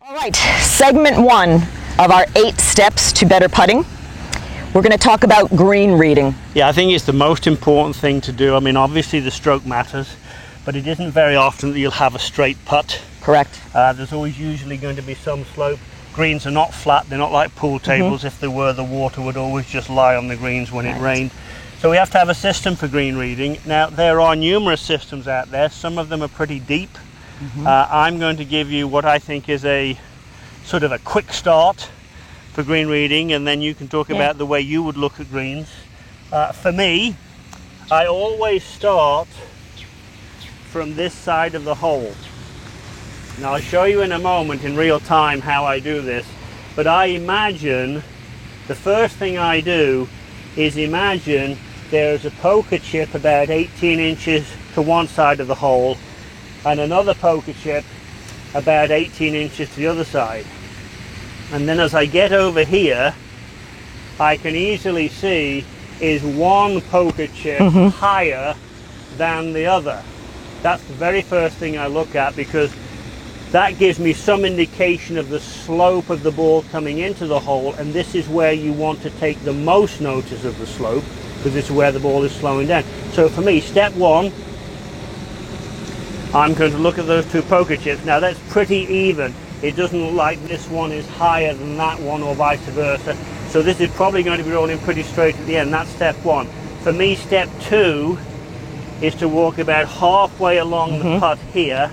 All right, segment 1 of our 8 steps to better putting. We're going to talk about green reading. Yeah, I think it's the most important thing to do. I mean, obviously the stroke matters, but it isn't very often that you'll have a straight putt. Correct. There's always usually going to be some slope. Greens are not flat, they're not like pool tables. If they were, the water would always just lie on the greens when it rained. So we have to have a system for green reading. Now, there are numerous systems out there. Some of them are pretty deep. I'm going to give you what I think is a sort of a quick start for green reading, and then you can talk about the way you would look at greens. For me, I always start from this side of the hole. Now, I'll show you in a moment in real time how I do this, but I imagine the first thing I do is imagine there's a poker chip about 18 inches to one side of the hole and another poker chip about 18 inches to the other side. And then as I get over here, I can easily see is one poker chip higher than the other. That's the very first thing I look at, because that gives me some indication of the slope of the ball coming into the hole, and this is where you want to take the most notice of the slope, because this is where the ball is slowing down. So for me, step 1, I'm going to look at those two poker chips. Now that's pretty even. It doesn't look like this one is higher than that one or vice versa. So this is probably going to be rolling pretty straight at the end. That's step 1. For me, step 2 is to walk about halfway along the putt here,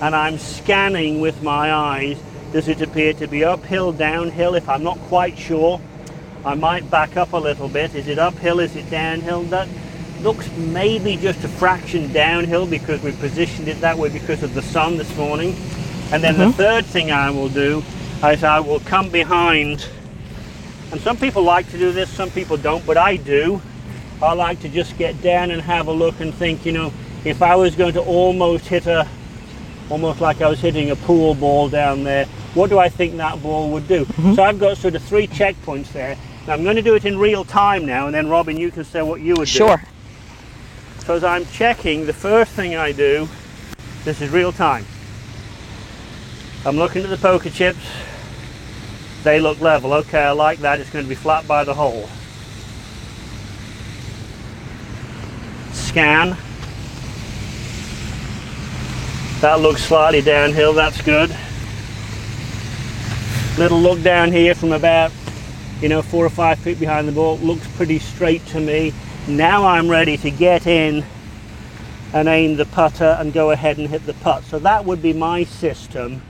and I'm scanning with my eyes. Does it appear to be uphill, downhill? If I'm not quite sure, I might back up a little bit. Is it uphill? Is it downhill? That looks maybe just a fraction downhill because we positioned it that way because of the sun this morning. And then the third thing I will do is I will come behind, and some people like to do this, some people don't, but I do. I like to just get down and have a look and think, you know, if I was going to almost hit almost like I was hitting a pool ball down there, what do I think that ball would do? So I've got sort of 3 checkpoints there. Now I'm going to do it in real time now, and then Robin, you can say what you would do. Sure. So as I'm checking, the first thing I do, this is real time. I'm looking at the poker chips. They look level. Okay, I like that. It's going to be flat by the hole. Scan. That looks slightly downhill. That's good. Little look down here from about, 4 or 5 feet behind the ball. Looks pretty straight to me. Now I'm ready to get in and aim the putter and go ahead and hit the putt. So that would be my system.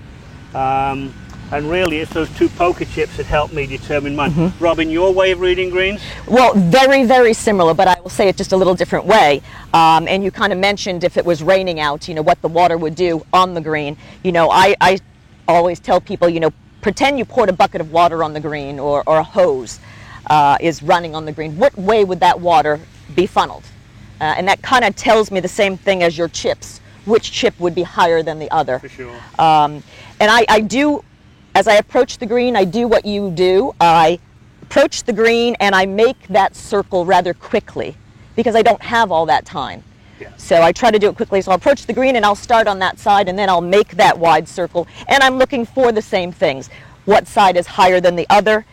And really it's those two poker chips that help me determine mine. Robin, your way of reading greens? Well, very, very similar, but I will say it just a little different way. And you kind of mentioned if it was raining out, what the water would do on the green. I always tell people, pretend you poured a bucket of water on the green, or a hose is running on the green. What way would that water be funneled? And that kind of tells me the same thing as your chips. Which chip would be higher than the other. For sure. And I do, as I approach the green, I do what you do. I approach the green and I make that circle rather quickly because I don't have all that time. Yeah. So I try to do it quickly. So I'll approach the green and I'll start on that side, and then I'll make that wide circle. And I'm looking for the same things. What side is higher than the other?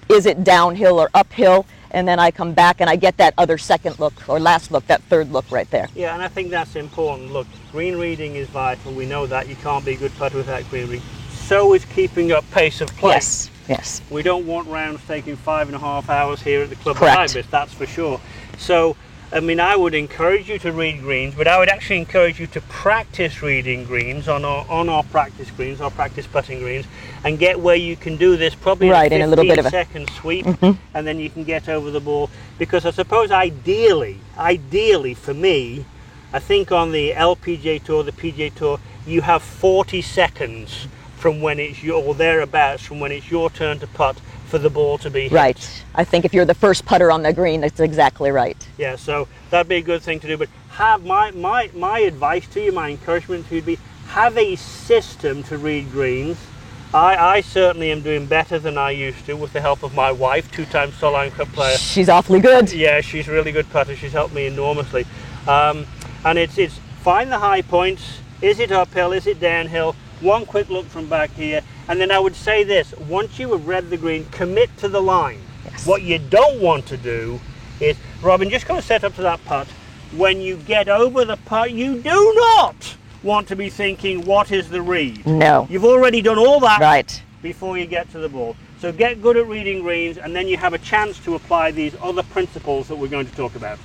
Is it downhill or uphill? And then I come back and I get that other second look, or last look, that third look right there. Yeah, and I think that's important. Look, green reading is vital. We know that. You can't be a good putter without green reading. So is keeping up pace of play. Yes, yes. We don't want rounds taking 5.5 hours here at the Club Correct. of Ibis, that's for sure. So, I would encourage you to read greens, but I would actually encourage you to practice reading greens on our practice greens, our practice putting greens, and get where you can do this probably in a 15-second sweep, and then you can get over the ball. Because I suppose ideally for me, I think on the LPGA Tour, the PGA Tour, you have 40 seconds from when it's or thereabouts from when it's your turn to putt for the ball to be hit. Right. I think if you're the first putter on the green, that's exactly right. Yeah, so that'd be a good thing to do. But have my advice to you, my encouragement to you would be, have a system to read greens. I certainly am doing better than I used to with the help of my wife, 2-time Solheim Cup player. She's awfully good. Yeah, she's a really good putter. She's helped me enormously. And it's find the high points. Is it uphill? Is it downhill? one quick look from back here, and then I would say this: once you have read the green, commit to the line. Yes. What you don't want to do is, Robin, just go set up to that putt. When you get over the putt, you do not want to be thinking, what is the read? No. You've already done all that Right. before you get to the ball. So get good at reading greens, and then you have a chance to apply these other principles that we're going to talk about.